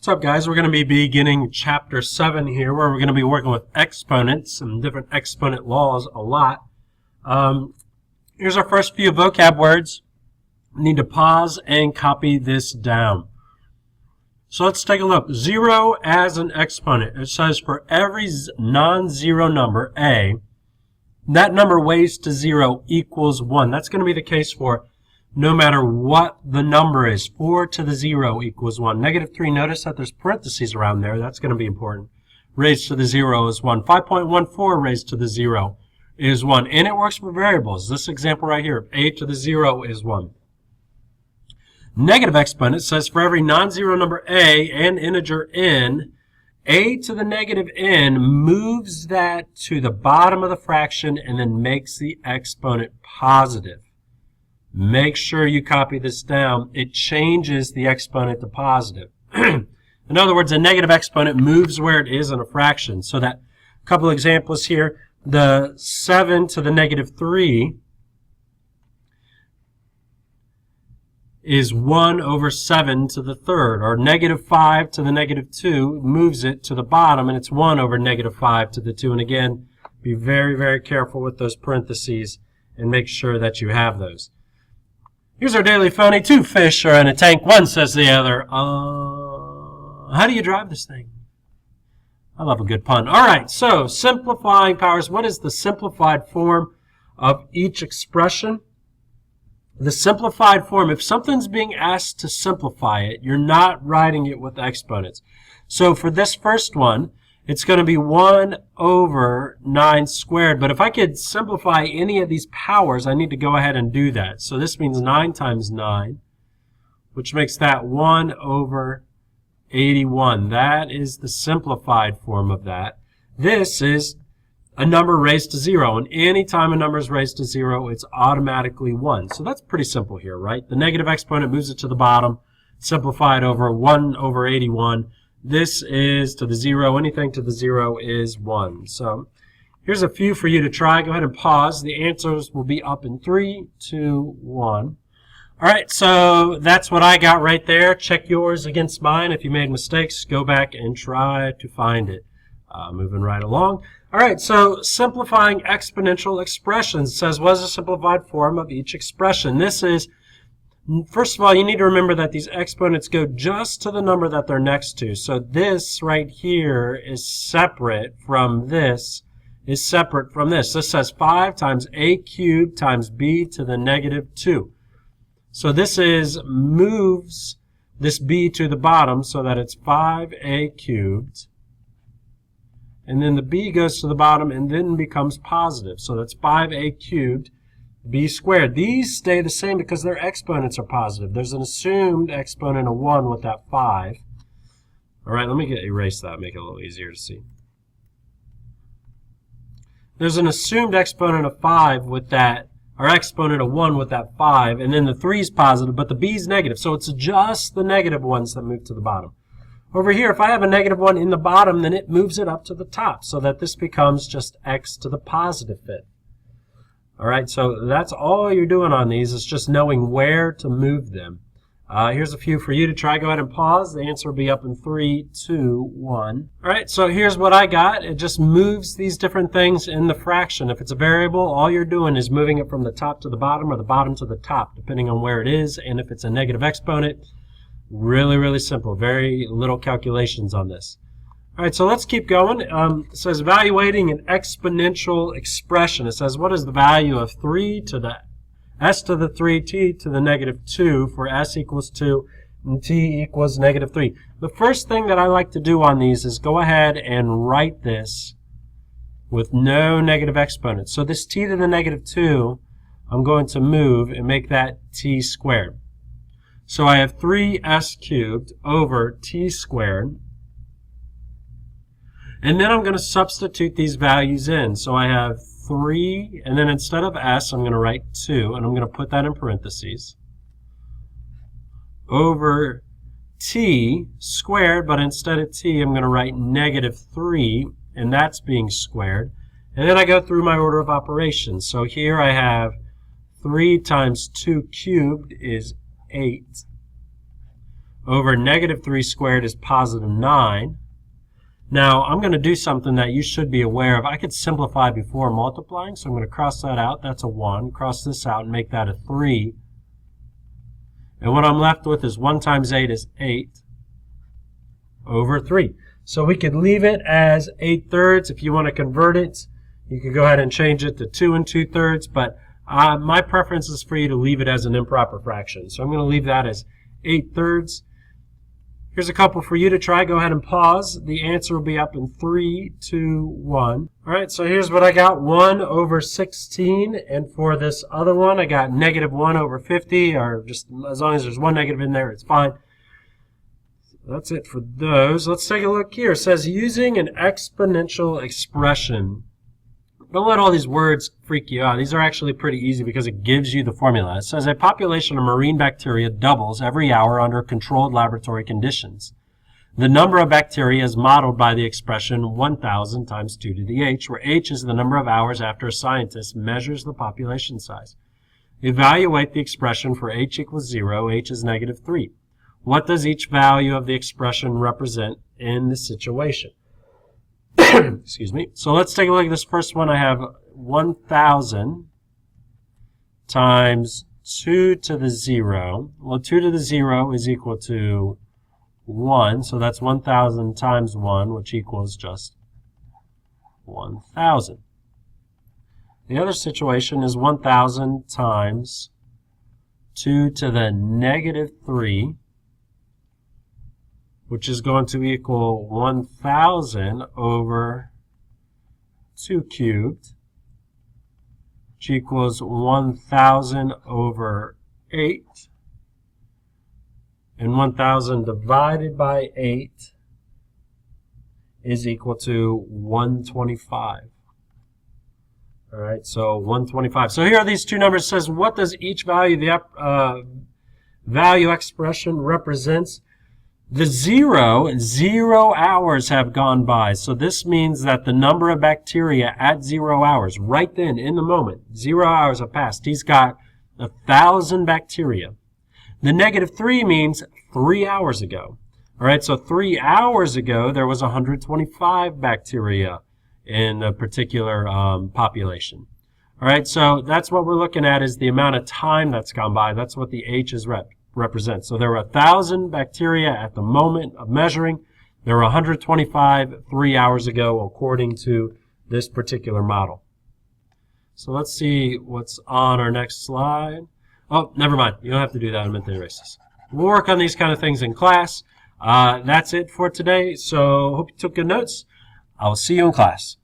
What's up, guys? We're going to be beginning chapter 7 here, where we're going to be working with exponents and different exponent laws a lot. Here's our first few vocab words. We need to pause and copy this down. So let's take a look. 0 as an exponent. It says for every non-zero number, a, that number raised to 0 equals 1. That's going to be the case for no matter what the number is. 4 to the 0 equals 1. -3, notice that there's parentheses around there. That's going to be important. Raised to the 0 is 1. 5.14 raised to the 0 is 1. And it works for variables. This example right here, a to the 0 is 1. Negative exponent says for every non-zero number a and integer n, a to the negative n moves that to the bottom of the fraction and then makes the exponent positive. Make sure you copy this down. It changes the exponent to positive. In other words, a negative exponent moves where it is in a fraction. So that couple examples here, the 7 to the -3 is 1 over 7 to the third, or -5 to the -2 moves it to the bottom, and it's 1 over -5 to the 2. And again, be very, very careful with those parentheses and make sure that you have those. Here's our daily phony. 2 fish are in a tank. One says to the other, how do you drive this thing? I love a good pun. All right, so simplifying powers. What is the simplified form of each expression? The simplified form, if something's being asked to simplify it, you're not writing it with exponents. So for this first one, it's going to be 1 over 9 squared. But if I could simplify any of these powers, I need to go ahead and do that. So this means 9 times 9, which makes that 1 over 81. That is the simplified form of that. This is a number raised to 0. And any time a number is raised to 0, it's automatically 1. So that's pretty simple here, right? The negative exponent moves it to the bottom, simplified over 1 over 81. This is to the 0. Anything to the 0 is 1. So here's a few for you to try. Go ahead and pause. The answers will be up in 3, 2, 1. All right, so that's what I got right there. Check yours against mine. If you made mistakes, go back and try to find it. Moving right along. All right, so simplifying exponential expressions says what is a simplified form of each expression? This is, first of all, you need to remember that these exponents go just to the number that they're next to. So this right here is separate from this, is separate from this. This says 5 times a cubed times b to the -2. So this is moves this b to the bottom so that it's 5a cubed. And then the b goes to the bottom and then becomes positive. So that's 5a cubed b squared. These stay the same because their exponents are positive. There's an assumed exponent of 1 with that 5. All right, let me erase that, make it a little easier to see. There's an assumed exponent of 5 with that, or exponent of 1 with that 5, and then the 3 is positive, but the b is negative. So it's just the negative ones that move to the bottom. Over here, if I have a -1 in the bottom, then it moves it up to the top so that this becomes just x to the positive fifth. All right, so that's all you're doing on these is just knowing where to move them. Here's a few for you to try. Go ahead and pause. The answer will be up in 3, 2, 1. All right, so here's what I got. It just moves these different things in the fraction. If it's a variable, all you're doing is moving it from the top to the bottom or the bottom to the top, depending on where it is. And if it's a negative exponent, really, really simple. Very little calculations on this. All right, so let's keep going. It says evaluating an exponential expression. It says what is the value of 3 to the s to the 3, t to the -2 for s equals 2 and t equals -3. The first thing that I like to do on these is go ahead and write this with no negative exponents. So this t to the -2, I'm going to move and make that t squared. So I have 3s cubed over t squared. And then I'm going to substitute these values in. So I have 3, and then instead of s, I'm going to write 2, and I'm going to put that in parentheses, over t squared, but instead of t, I'm going to write -3, and that's being squared. And then I go through my order of operations. So here I have 3 times 2 cubed is 8. over negative 3 squared is positive 9. Now, I'm going to do something that you should be aware of. I could simplify before multiplying, so I'm going to cross that out. That's a 1. Cross this out and make that a 3. And what I'm left with is 1 times 8 is 8 over 3. So we could leave it as 8/3. If you want to convert it, you could go ahead and change it to 2 2/3. But my preference is for you to leave it as an improper fraction. So I'm going to leave that as 8/3. Here's a couple for you to try. Go ahead and pause. The answer will be up in 3, 2, 1. All right, so here's what I got, 1 over 16. And for this other one, I got negative 1 over 50, or just as long as there's one negative in there, it's fine. That's it for those. Let's take a look here. It says using an exponential expression. Don't let all these words freak you out. These are actually pretty easy because it gives you the formula. It says a population of marine bacteria doubles every hour under controlled laboratory conditions. The number of bacteria is modeled by the expression 1,000 times 2 to the h, where h is the number of hours after a scientist measures the population size. Evaluate the expression for h equals 0, h is negative 3. What does each value of the expression represent in the situation? Excuse me. So let's take a look at this first one. I have 1,000 times 2 to the 0. Well, 2 to the 0 is equal to 1. So that's 1,000 times 1, which equals just 1,000. The other situation is 1,000 times 2 to the negative 3, which is going to equal 1,000 over 2 cubed, which equals 1,000 over 8. And 1,000 divided by 8 is equal to 125. All right, so 125. So here are these two numbers. It says, what does each value, the value expression represents? The 0 hours have gone by. So this means that the number of bacteria at 0 hours, right then, in the moment, 0 hours have passed. He's got 1,000 bacteria. The negative 3 means 3 hours ago. All right, so 3 hours ago, there was 125 bacteria in a particular population. All right, so that's what we're looking at, is the amount of time that's gone by. That's what the H is represents. So there were 1,000 bacteria at the moment of measuring. There were 125 3 hours ago, according to this particular model. So let's see what's on our next slide. Oh, never mind. You don't have to do that. I meant the erasers. We'll work on these kind of things in class. That's it for today. So hope you took good notes. I will see you in class.